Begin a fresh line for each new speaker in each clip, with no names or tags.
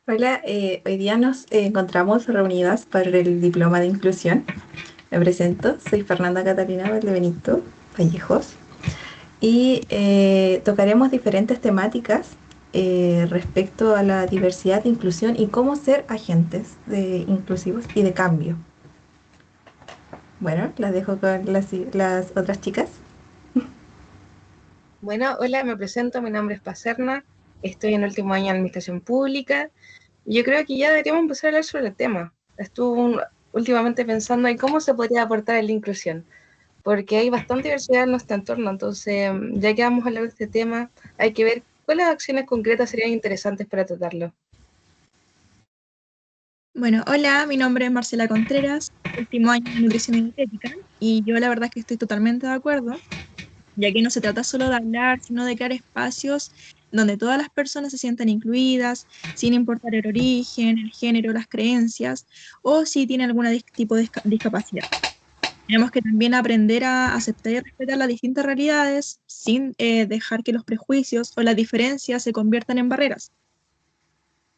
Hola, hoy día nos encontramos reunidas para el diploma de inclusión. Me presento, soy Fernanda Catalina Valdebenito Vallejos y tocaremos diferentes temáticas respecto a la diversidad e inclusión y cómo ser agentes inclusivos y de cambio. Bueno, las dejo con las otras chicas.
Bueno, hola, me presento, mi nombre es Pacerna, estoy en el último año de Administración Pública y yo creo que ya deberíamos empezar a hablar sobre el tema. Últimamente pensando en cómo se podría aportar en la inclusión, porque hay bastante diversidad en nuestro entorno, entonces ya que vamos a hablar de este tema, hay que ver cuáles acciones concretas serían interesantes para tratarlo.
Bueno, hola, mi nombre es Marcela Contreras, último año de nutrición y dietética, y yo la verdad es que estoy totalmente de acuerdo, ya que no se trata solo de hablar, sino de crear espacios donde todas las personas se sientan incluidas, sin importar el origen, el género, las creencias, o si tienen algún tipo de discapacidad. Tenemos que también aprender a aceptar y respetar las distintas realidades sin dejar que los prejuicios o las diferencias se conviertan en barreras.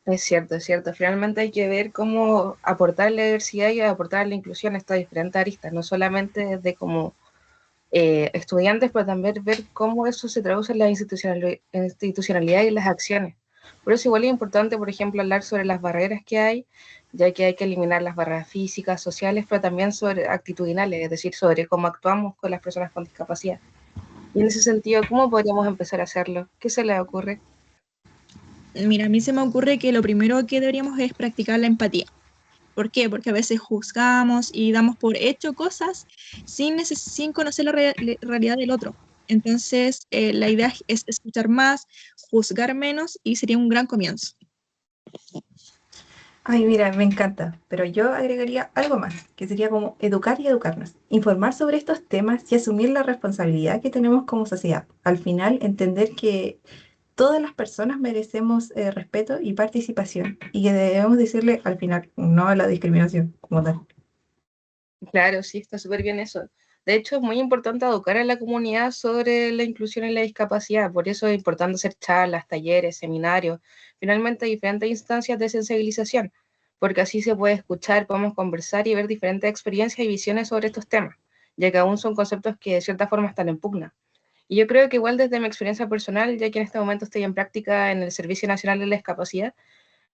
Es cierto, es cierto. Finalmente hay que ver cómo aportar la diversidad y aportar la inclusión a estas diferentes aristas, no solamente desde como estudiantes, pero también ver cómo eso se traduce en la institucionalidad y en las acciones. Por eso igual es importante, por ejemplo, hablar sobre las barreras que hay, ya que hay que eliminar las barreras físicas, sociales, pero también sobre actitudinales, es decir, sobre cómo actuamos con las personas con discapacidad. Y en ese sentido, ¿cómo podríamos empezar a hacerlo? ¿Qué se les ocurre?
Mira, a mí se me ocurre que lo primero que deberíamos es practicar la empatía. ¿Por qué? Porque a veces juzgamos y damos por hecho cosas sin conocer la realidad del otro. Entonces, la idea es escuchar más, juzgar menos y sería un gran comienzo.
Ay, mira, me encanta, pero yo agregaría algo más, que sería como educar y educarnos, informar sobre estos temas y asumir la responsabilidad que tenemos como sociedad. Al final, entender que todas las personas merecemos respeto y participación y que debemos decirle al final no a la discriminación como tal.
Claro, sí, está súper bien eso. De hecho, es muy importante educar a la comunidad sobre la inclusión y la discapacidad. Por eso es importante hacer charlas, talleres, seminarios, finalmente diferentes instancias de sensibilización, porque así se puede escuchar, podemos conversar y ver diferentes experiencias y visiones sobre estos temas, ya que aún son conceptos que de cierta forma están en pugna. Y yo creo que igual desde mi experiencia personal, ya que en este momento estoy en práctica en el Servicio Nacional de la Discapacidad,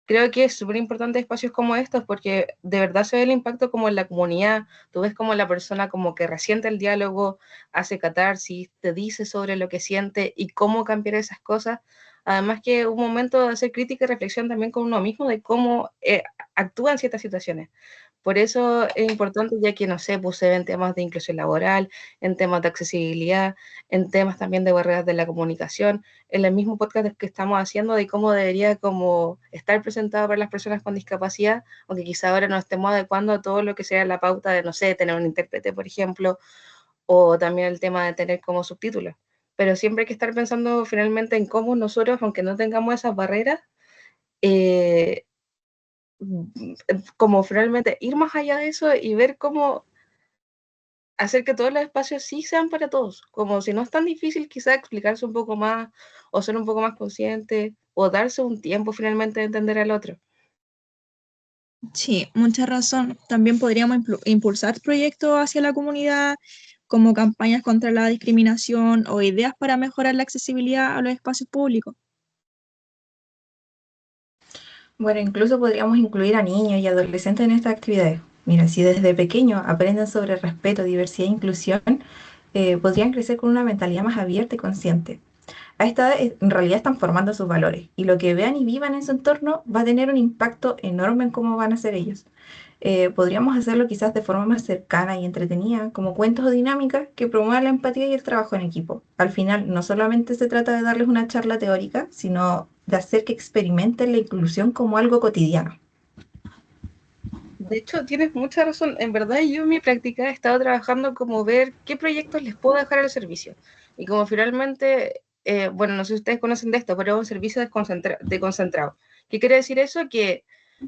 creo que es súper importante espacios como estos porque de verdad se ve el impacto como en la comunidad, tú ves como la persona como que resiente el diálogo, hace catarsis, te dice sobre lo que siente y cómo cambiar esas cosas. Además que un momento de hacer crítica y reflexión también con uno mismo de cómo actúa en ciertas situaciones. Por eso es importante, ya que, no sé, puse en temas de inclusión laboral, en temas de accesibilidad, en temas también de barreras de la comunicación, en el mismo podcast que estamos haciendo de cómo debería como estar presentado para las personas con discapacidad, aunque quizá ahora no estemos adecuando a todo lo que sea la pauta de, no sé, tener un intérprete, por ejemplo, o también el tema de tener como subtítulos. Pero siempre hay que estar pensando finalmente en cómo nosotros, aunque no tengamos esas barreras, eh, como finalmente ir más allá de eso y ver cómo hacer que todos los espacios sí sean para todos, como si no es tan difícil quizá explicarse un poco más o ser un poco más consciente o darse un tiempo finalmente de entender al otro.
Sí, mucha razón. También podríamos impulsar proyectos hacia la comunidad, como campañas contra la discriminación o ideas para mejorar la accesibilidad a los espacios públicos.
Bueno, incluso podríamos incluir a niños y adolescentes en estas actividades. Mira, si desde pequeños aprenden sobre respeto, diversidad e inclusión, podrían crecer con una mentalidad más abierta y consciente. A esta edad en realidad están formando sus valores y lo que vean y vivan en su entorno va a tener un impacto enorme en cómo van a ser ellos. Podríamos hacerlo quizás de forma más cercana y entretenida, como cuentos o dinámicas que promuevan la empatía y el trabajo en equipo. Al final, no solamente se trata de darles una charla teórica, sino de hacer que experimenten la inclusión como algo cotidiano.
De hecho, tienes mucha razón. En verdad, yo en mi práctica he estado trabajando como ver qué proyectos les puedo dejar al servicio. Y como finalmente, bueno, no sé si ustedes conocen de esto, pero es un servicio de concentrado. ¿Qué quiere decir eso? Que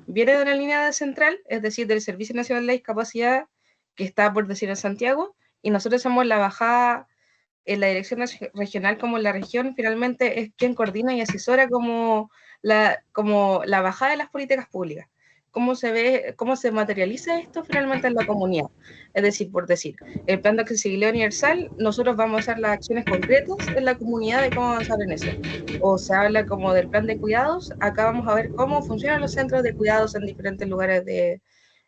viene de una línea de central, es decir, del Servicio Nacional de la Discapacidad, que está, por decir, en Santiago, y nosotros somos la bajada la dirección regional como la región finalmente es quien coordina y asesora como la bajada de las políticas públicas. ¿Cómo se ve, cómo se materializa esto finalmente en la comunidad? Es decir, por decir, el plan de accesibilidad universal, nosotros vamos a hacer las acciones concretas en la comunidad de cómo avanzar en eso. O se habla como del plan de cuidados, acá vamos a ver cómo funcionan los centros de cuidados en diferentes lugares de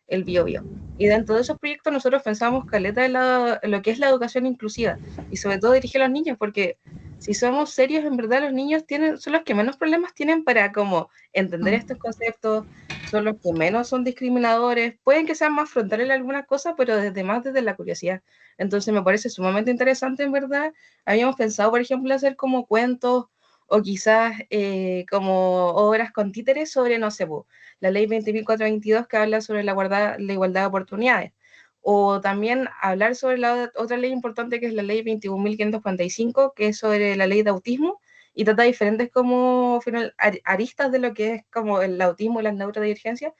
el Biobío. Y dentro de esos proyectos nosotros pensamos caleta en lo que es la educación inclusiva y sobre todo dirigir a los niños, porque si somos serios, en verdad los niños son los que menos problemas tienen para como entender estos conceptos, son los que menos son discriminadores, pueden que sean más frontales en algunas cosas, pero desde la curiosidad. Entonces me parece sumamente interesante, en verdad. Habíamos pensado, por ejemplo, hacer como cuentos o quizás como obras con títeres sobre, no sé, la ley 20.422 que habla sobre la igualdad de oportunidades. O también hablar sobre la otra ley importante que es la ley 21.545, que es sobre la ley de autismo, y trata diferentes como aristas de lo que es como el autismo y las neurodivergencias,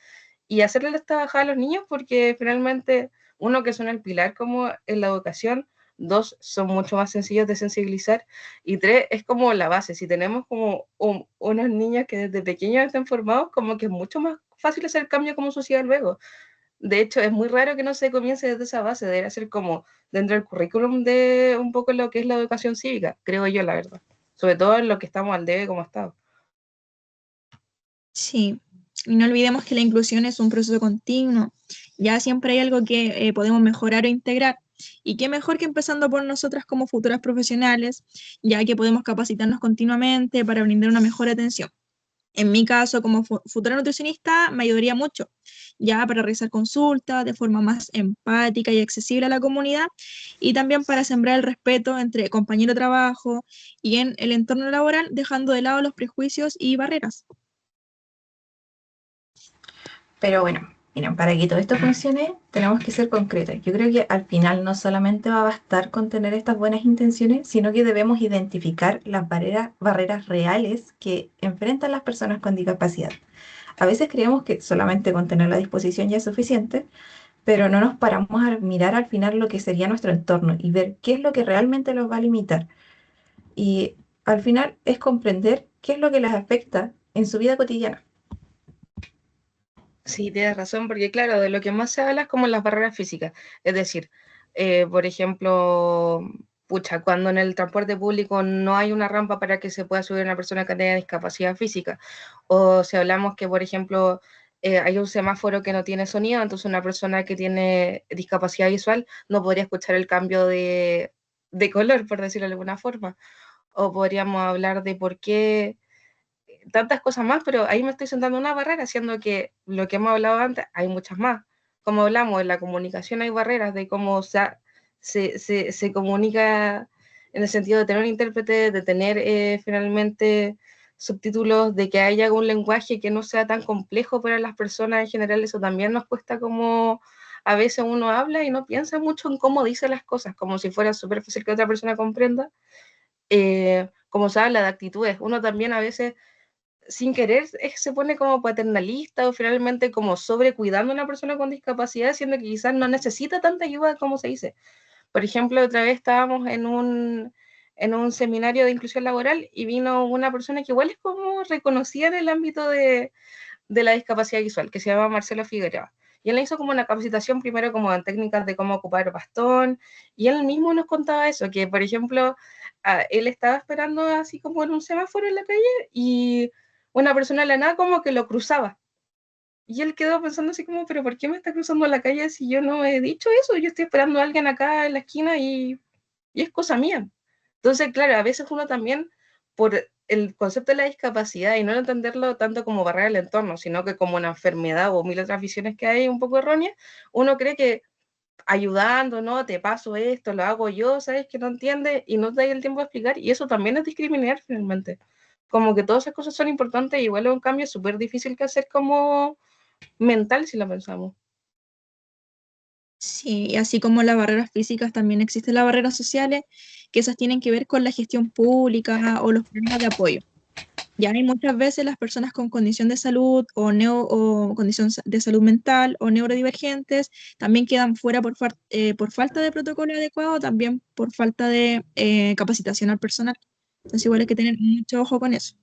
y hacerle esta bajada a los niños porque finalmente, uno, que son el pilar como en la educación, dos, son mucho más sencillos de sensibilizar, y tres, es como la base. Si tenemos como unos niños que desde pequeños estén formados, como que es mucho más fácil hacer cambio como sociedad luego. De hecho, es muy raro que no se comience desde esa base, debería ser como dentro del currículum de un poco lo que es la educación cívica, creo yo, la verdad. Sobre todo en lo que estamos al debe como Estado.
Sí, y no olvidemos que la inclusión es un proceso continuo. Ya siempre hay algo que podemos mejorar o integrar. Y qué mejor que empezando por nosotras como futuras profesionales, ya que podemos capacitarnos continuamente para brindar una mejor atención. En mi caso, como futura nutricionista, me ayudaría mucho, ya para realizar consultas de forma más empática y accesible a la comunidad, y también para sembrar el respeto entre compañero de trabajo y en el entorno laboral, dejando de lado los prejuicios y barreras.
Pero bueno, miren, para que todo esto funcione, tenemos que ser concretos. Yo creo que al final no solamente va a bastar con tener estas buenas intenciones, sino que debemos identificar las barreras reales que enfrentan las personas con discapacidad. A veces creemos que solamente con tener la disposición ya es suficiente, pero no nos paramos a mirar al final lo que sería nuestro entorno y ver qué es lo que realmente los va a limitar. Y al final es comprender qué es lo que les afecta en su vida cotidiana.
Sí, tienes razón, porque claro, de lo que más se habla es como las barreras físicas. Es decir, por ejemplo, pucha, cuando en el transporte público no hay una rampa para que se pueda subir una persona que tenga discapacidad física, o si hablamos que, por ejemplo, hay un semáforo que no tiene sonido, entonces una persona que tiene discapacidad visual no podría escuchar el cambio de color, por decirlo de alguna forma. O podríamos hablar de por qué tantas cosas más, pero ahí me estoy sentando una barrera, siendo que lo que hemos hablado antes, hay muchas más. Como hablamos, en la comunicación hay barreras de cómo se comunica en el sentido de tener un intérprete, de tener finalmente subtítulos, de que haya algún lenguaje que no sea tan complejo para las personas en general, eso también nos cuesta como a veces uno habla y no piensa mucho en cómo dice las cosas, como si fuera súper fácil que otra persona comprenda. Como se habla de actitudes, uno también a veces sin querer se pone como paternalista o finalmente como sobrecuidando a una persona con discapacidad, siendo que quizás no necesita tanta ayuda como se dice. Por ejemplo, otra vez estábamos en un seminario de inclusión laboral y vino una persona que igual es como reconocida en el ámbito de la discapacidad visual, que se llama Marcelo Figueroa. Y él le hizo como una capacitación primero como en técnicas de cómo ocupar bastón, y él mismo nos contaba eso, que por ejemplo, él estaba esperando así como en un semáforo en la calle y una persona de la nada como que lo cruzaba. Y él quedó pensando así como, pero ¿por qué me está cruzando la calle si yo no he dicho eso? Yo estoy esperando a alguien acá en la esquina y es cosa mía. Entonces, claro, a veces uno también, por el concepto de la discapacidad y no entenderlo tanto como barrera del entorno, sino que como una enfermedad o mil otras visiones que hay un poco erróneas, uno cree que ayudando, ¿no? Te paso esto, lo hago yo, ¿sabes? Que no entiende y no te da el tiempo de explicar, y eso también es discriminar finalmente. Como que todas esas cosas son importantes, y igual es un cambio súper difícil que hacer como mental si lo pensamos.
Sí, y así como las barreras físicas, también existen las barreras sociales, que esas tienen que ver con la gestión pública o los programas de apoyo. Ya hay muchas veces las personas con condición de salud o condición de salud mental o neurodivergentes también quedan fuera por falta de protocolo adecuado, también por falta de capacitación al personal. Entonces igual hay que tener mucho ojo con eso.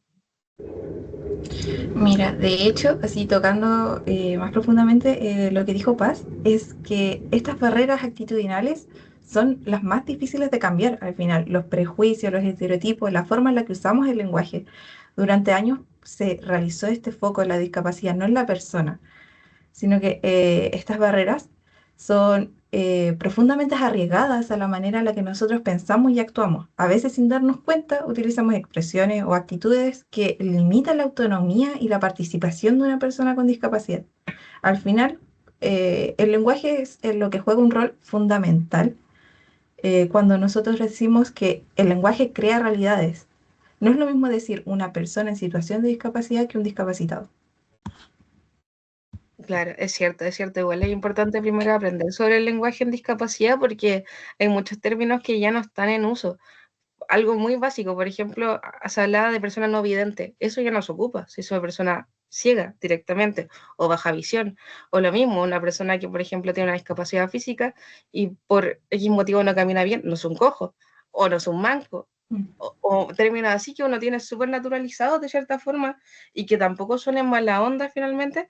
Mira, de hecho, así tocando más profundamente lo que dijo Paz, es que estas barreras actitudinales son las más difíciles de cambiar al final. Los prejuicios, los estereotipos, la forma en la que usamos el lenguaje. Durante años se realizó este foco en la discapacidad, no en la persona, sino que estas barreras son profundamente arriesgadas a la manera en la que nosotros pensamos y actuamos. A veces sin darnos cuenta utilizamos expresiones o actitudes que limitan la autonomía y la participación de una persona con discapacidad. Al final, el lenguaje es lo que juega un rol fundamental cuando nosotros decimos que el lenguaje crea realidades. No es lo mismo decir una persona en situación de discapacidad que un discapacitado.
Claro, es cierto, igual es importante primero aprender sobre el lenguaje en discapacidad porque hay muchos términos que ya no están en uso. Algo muy básico, por ejemplo, se hablaba de persona no vidente, eso ya no se ocupa, si es una persona ciega directamente o baja visión, o lo mismo, una persona que, por ejemplo, tiene una discapacidad física y por X motivo no camina bien, no es un cojo o no es un manco.
Mm.
O términos así que uno tiene súper naturalizados de cierta forma y que tampoco suenen mala onda finalmente,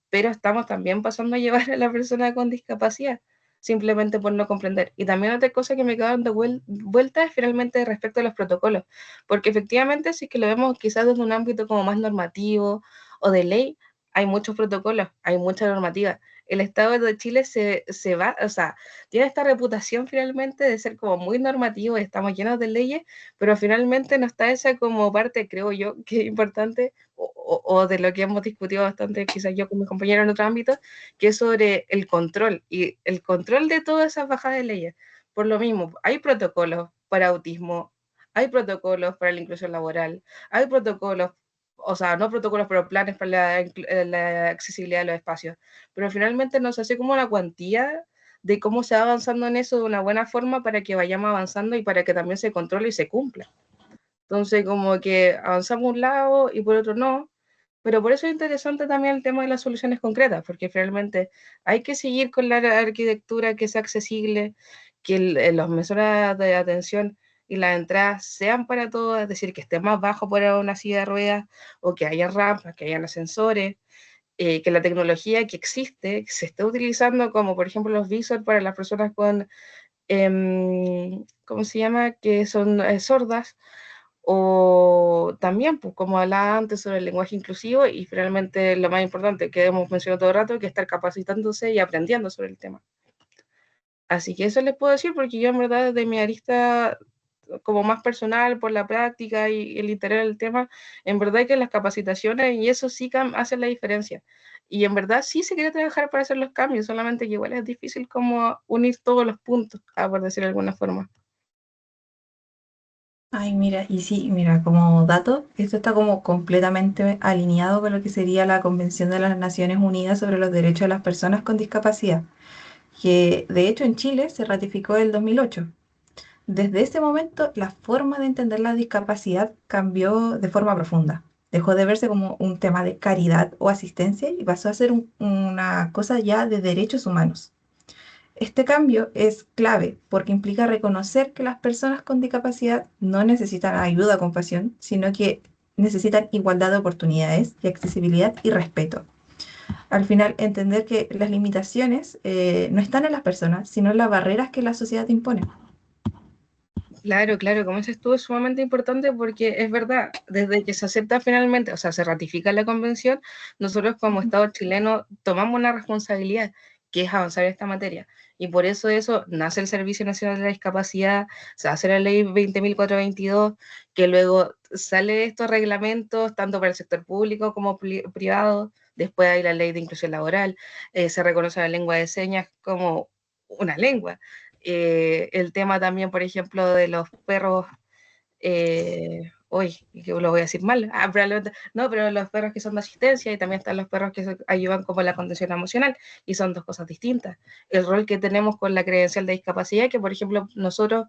pero estamos también pasando a llevar a la persona con discapacidad, simplemente por no comprender. Y también otra cosa que me quedó dando vuelta es finalmente respecto a los protocolos, porque efectivamente si es que lo vemos quizás desde un ámbito como más normativo o de ley, hay muchos protocolos, hay mucha normativa. El Estado de Chile se va, o sea, tiene esta reputación finalmente de ser como muy normativo y estamos llenos de leyes, pero finalmente no está esa como parte, creo yo, que es importante o de lo que hemos discutido bastante, quizás yo con mis compañeros en otro ámbito, que es sobre el control y el control de todas esas bajadas de leyes. Por lo mismo, hay protocolos para autismo, hay protocolos para la inclusión laboral, hay protocolos, o sea, no protocolos, pero planes para la accesibilidad de los espacios, pero finalmente nos hace como una cuantía de cómo se va avanzando en eso de una buena forma para que vayamos avanzando y para que también se controle y se cumpla. Entonces, como que avanzamos un lado y por otro no, pero por eso es interesante también el tema de las soluciones concretas, porque finalmente hay que seguir con la arquitectura que sea accesible, que los mesores de atención y las entradas sean para todos, es decir, que esté más bajo para una silla de ruedas, o que haya rampas, que hayan ascensores, que la tecnología que existe, que se esté utilizando, como por ejemplo los visor para las personas con, ¿cómo se llama?, que son sordas, o también, pues, como hablaba antes sobre el lenguaje inclusivo y finalmente lo más importante que hemos mencionado todo el rato, que estar capacitándose y aprendiendo sobre el tema. Así que eso les puedo decir porque yo en verdad desde mi arista como más personal por la práctica y el interés del tema, en verdad que las capacitaciones y eso sí hacen la diferencia. Y en verdad sí se quiere trabajar para hacer los cambios, solamente que igual es difícil como unir todos los puntos, por decirlo de alguna forma.
Ay, mira, y sí, mira, como dato, esto está como completamente alineado con lo que sería la Convención de las Naciones Unidas sobre los Derechos de las Personas con Discapacidad, que de hecho en Chile se ratificó en el 2008. Desde ese momento, la forma de entender la discapacidad cambió de forma profunda. Dejó de verse como un tema de caridad o asistencia y pasó a ser una cosa ya de derechos humanos. Este cambio es clave porque implica reconocer que las personas con discapacidad no necesitan ayuda o compasión, sino que necesitan igualdad de oportunidades y accesibilidad y respeto. Al final, entender que las limitaciones no están en las personas, sino en las barreras que la sociedad impone.
Claro, claro, como dices tú, es sumamente importante porque es verdad, desde que se acepta finalmente, o sea, se ratifica la convención, nosotros como Estado chileno tomamos una responsabilidad que es avanzar en esta materia. Y por eso nace el Servicio Nacional de la Discapacidad, se hace la ley 20.422, que luego sale estos reglamentos, tanto para el sector público como privado, después hay la ley de inclusión laboral, se reconoce la lengua de señas como una lengua. El tema también, por ejemplo, de los perros, hoy, que lo voy a decir mal, probablemente, no, pero los perros que son de asistencia y también están los perros que ayudan como la contención emocional y son dos cosas distintas. El rol que tenemos con la credencial de discapacidad, que por ejemplo nosotros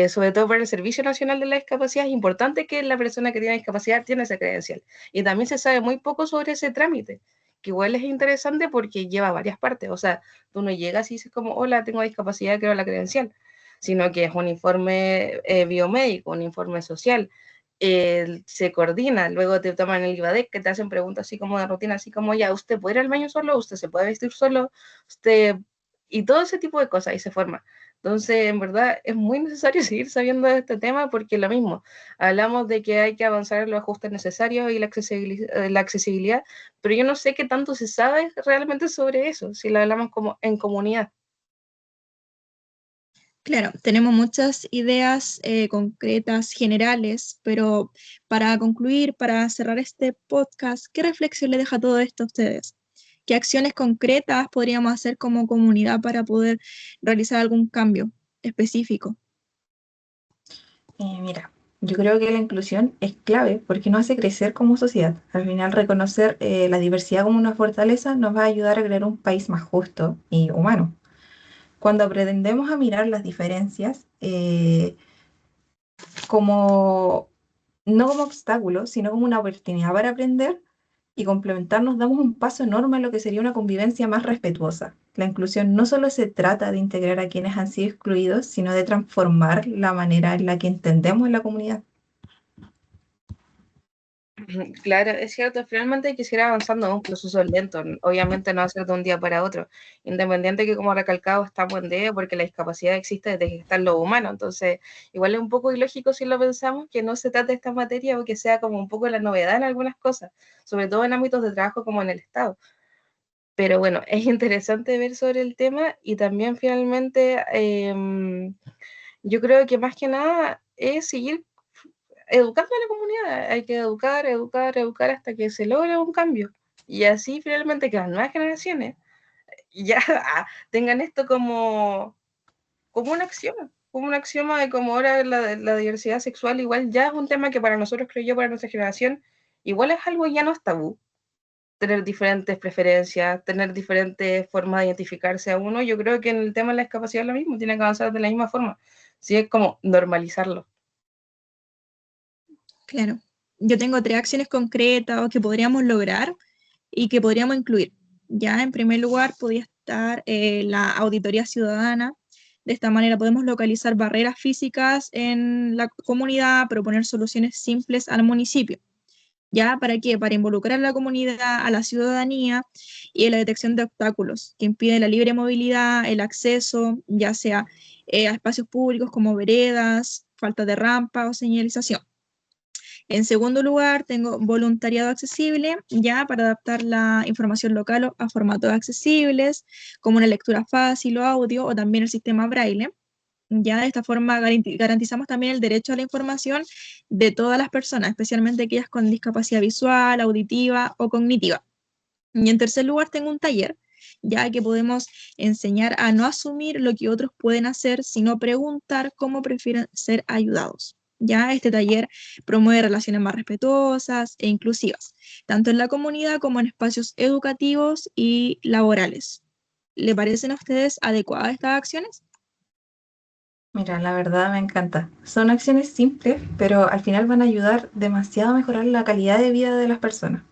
sobre todo para el Servicio Nacional de la Discapacidad, es importante que la persona que tiene discapacidad tiene esa credencial. Y también se sabe muy poco sobre ese trámite, que igual es interesante porque lleva varias partes. O sea, tú no llegas y dices como, hola, tengo discapacidad, quiero la credencial, sino que es un informe biomédico, un informe social. Se coordina, luego te toman el IVADEC, que te hacen preguntas así como de rutina, así como, ya, ¿usted puede ir al baño solo? ¿Usted se puede vestir solo? ¿Usted? Y todo ese tipo de cosas, y se forma. Entonces, en verdad, es muy necesario seguir sabiendo de este tema porque lo mismo, hablamos de que hay que avanzar en los ajustes necesarios y la accesibilidad, pero yo no sé qué tanto se sabe realmente sobre eso, si lo hablamos como en comunidad.
Claro, tenemos muchas ideas concretas, generales, pero para concluir, para cerrar este podcast, ¿qué reflexión le deja todo esto a ustedes? ¿Qué acciones concretas podríamos hacer como comunidad para poder realizar algún cambio específico?
Mira, yo creo que la inclusión es clave porque nos hace crecer como sociedad. Al final, reconocer la diversidad como una fortaleza nos va a ayudar a crear un país más justo y humano. Cuando aprendemos a mirar las diferencias como no como obstáculos, sino como una oportunidad para aprender y complementarnos, damos un paso enorme a lo que sería una convivencia más respetuosa. La inclusión no solo se trata de integrar a quienes han sido excluidos, sino de transformar la manera en la que entendemos la comunidad.
Claro, es cierto, finalmente hay que seguir avanzando en un proceso lento, obviamente no va a ser de un día para otro, independiente que como recalcado estamos en día porque la discapacidad existe desde que están los humanos, entonces igual es un poco ilógico si lo pensamos que no se trate de esta materia o que sea como un poco la novedad en algunas cosas, sobre todo en ámbitos de trabajo como en el Estado. Pero bueno, es interesante ver sobre el tema y también finalmente yo creo que más que nada es seguir educando a la comunidad. Hay que educar, educar, educar hasta que se logre un cambio. Y así finalmente que las nuevas generaciones ya tengan esto como un axioma de cómo ahora la diversidad sexual igual ya es un tema que para nosotros, creo yo, para nuestra generación, igual es algo ya no es tabú. Tener diferentes preferencias, tener diferentes formas de identificarse a uno, yo creo que en el tema de la discapacidad es lo mismo, tiene que avanzar de la misma forma. Sí, es como normalizarlo.
Claro, yo tengo 3 acciones concretas que podríamos lograr y que podríamos incluir. Ya, en primer lugar, podría estar la auditoría ciudadana. De esta manera podemos localizar barreras físicas en la comunidad, proponer soluciones simples al municipio. ¿Ya? ¿Para qué? Para involucrar a la comunidad, a la ciudadanía y en la detección de obstáculos que impiden la libre movilidad, el acceso, ya sea a espacios públicos como veredas, falta de rampa o señalización. En segundo lugar, tengo voluntariado accesible, ya para adaptar la información local a formatos accesibles, como una lectura fácil o audio, o también el sistema braille. Ya de esta forma garantizamos también el derecho a la información de todas las personas, especialmente aquellas con discapacidad visual, auditiva o cognitiva. Y en tercer lugar, tengo un taller, ya que podemos enseñar a no asumir lo que otros pueden hacer, sino preguntar cómo prefieren ser ayudados. Ya este taller promueve relaciones más respetuosas e inclusivas, tanto en la comunidad como en espacios educativos y laborales. ¿Le parecen a ustedes adecuadas estas acciones?
Mira, la verdad me encanta. Son acciones simples, pero al final van a ayudar demasiado a mejorar la calidad de vida de las personas.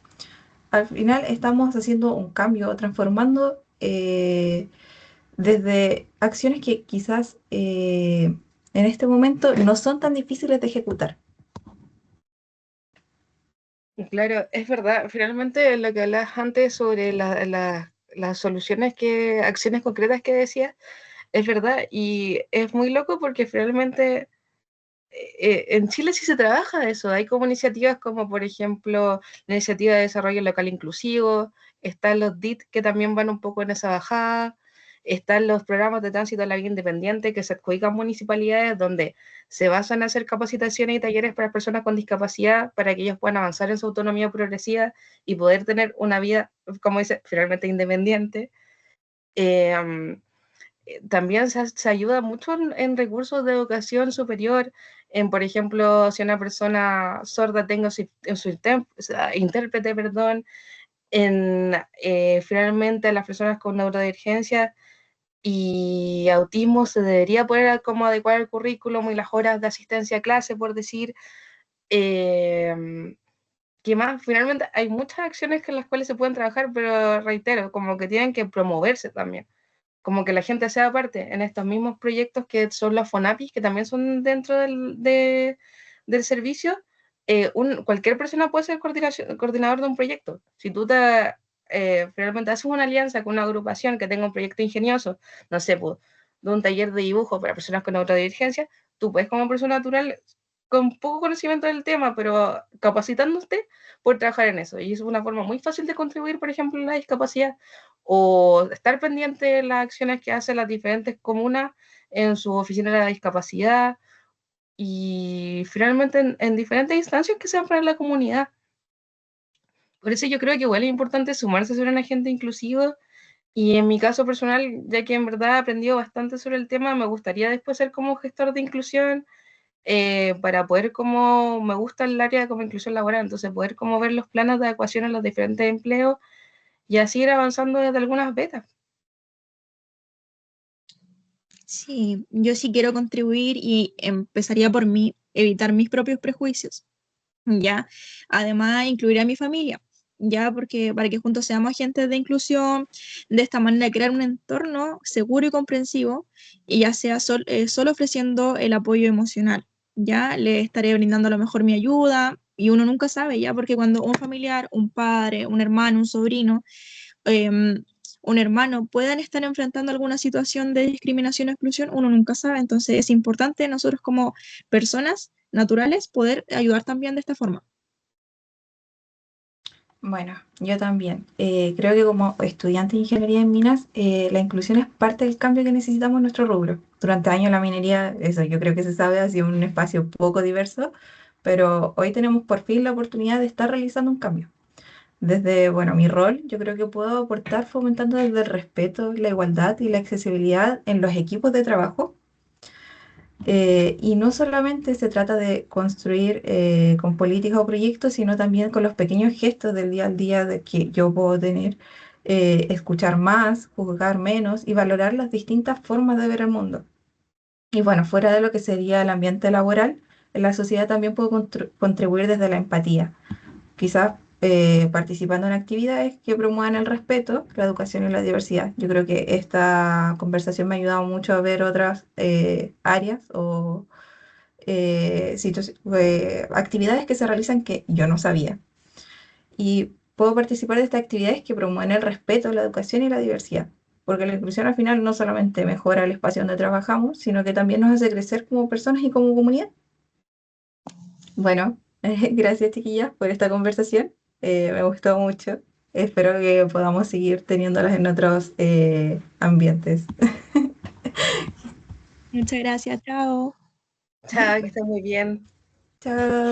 Al final estamos haciendo un cambio, transformando desde acciones que quizás en este momento no son tan difíciles de ejecutar.
Claro, es verdad. Finalmente, lo que hablabas antes sobre las soluciones acciones concretas que decías, es verdad. Y es muy loco porque finalmente en Chile sí se trabaja de eso. Hay como iniciativas como, por ejemplo, la Iniciativa de Desarrollo Local Inclusivo, están los DIT que también van un poco en esa bajada, están los programas de tránsito a la vía independiente que se adjudican municipalidades donde se basan en hacer capacitaciones y talleres para personas con discapacidad para que ellos puedan avanzar en su autonomía progresiva y poder tener una vida, como dice, finalmente independiente. Eh, También se ayuda mucho en recursos de educación superior, en, por ejemplo, si una persona sorda tenga o sea, intérprete, perdón, en finalmente las personas con neurodivergencia y autismo se debería poder como adecuar el currículum y las horas de asistencia a clase, por decir. ¿Qué más? Finalmente hay muchas acciones en las cuales se pueden trabajar, pero reitero, como que tienen que promoverse también, como que la gente sea parte en estos mismos proyectos que son los FONAPIs, que también son dentro del servicio. Cualquier persona puede ser coordinador de un proyecto. Si tú finalmente haces una alianza con una agrupación que tenga un proyecto ingenioso, no sé, pues, de un taller de dibujo para personas con neurodivergencia, tú puedes como persona natural con poco conocimiento del tema, pero capacitándote, poder trabajar en eso. Y es una forma muy fácil de contribuir, por ejemplo, en la discapacidad, o estar pendiente de las acciones que hacen las diferentes comunas en su oficina de la discapacidad, y finalmente en diferentes instancias que sean para la comunidad. Por eso yo creo que igual es importante sumarse a ser un agente inclusivo, y en mi caso personal, ya que en verdad he aprendido bastante sobre el tema, me gustaría después ser como gestor de inclusión, para poder, como me gusta el área de como inclusión laboral, entonces poder como ver los planes de adecuación en los diferentes empleos y así ir avanzando desde algunas betas.
Sí, yo sí quiero contribuir y empezaría por mí, evitar mis propios prejuicios, ¿ya? Además, incluir a mi familia, ¿ya? Porque para que juntos seamos agentes de inclusión, de esta manera crear un entorno seguro y comprensivo, y ya sea solo ofreciendo el apoyo emocional, ¿ya? Le estaré brindando a lo mejor mi ayuda, y uno nunca sabe, ¿ya? Porque cuando un familiar, un padre, un hermano, un sobrino, un hermano puedan estar enfrentando alguna situación de discriminación o exclusión, uno nunca sabe. Entonces es importante nosotros como personas naturales poder ayudar también de esta forma.
Bueno, yo también. Creo que como estudiante de ingeniería en minas, la inclusión es parte del cambio que necesitamos en nuestro rubro. Durante años la minería, eso yo creo que se sabe, ha sido un espacio poco diverso, pero hoy tenemos por fin la oportunidad de estar realizando un cambio. Desde, bueno, mi rol, yo creo que puedo aportar fomentando desde el respeto, la igualdad y la accesibilidad en los equipos de trabajo. Y no solamente se trata de construir con políticas o proyectos, sino también con los pequeños gestos del día al día de que yo puedo tener, escuchar más, juzgar menos y valorar las distintas formas de ver el mundo. Y bueno, fuera de lo que sería el ambiente laboral, en la sociedad también puedo contribuir desde la empatía, quizás participando en actividades que promuevan el respeto, la educación y la diversidad. Yo creo que esta conversación me ha ayudado mucho a ver otras áreas o actividades que se realizan que yo no sabía. Y puedo participar de estas actividades que promueven el respeto, la educación y la diversidad. Porque la inclusión al final no solamente mejora el espacio donde trabajamos, sino que también nos hace crecer como personas y como comunidad. Bueno, gracias chiquillas por esta conversación. Me gustó mucho. Espero que podamos seguir teniéndolas en otros ambientes.
Muchas gracias, chao.
Chao, que estés muy bien.
Chao.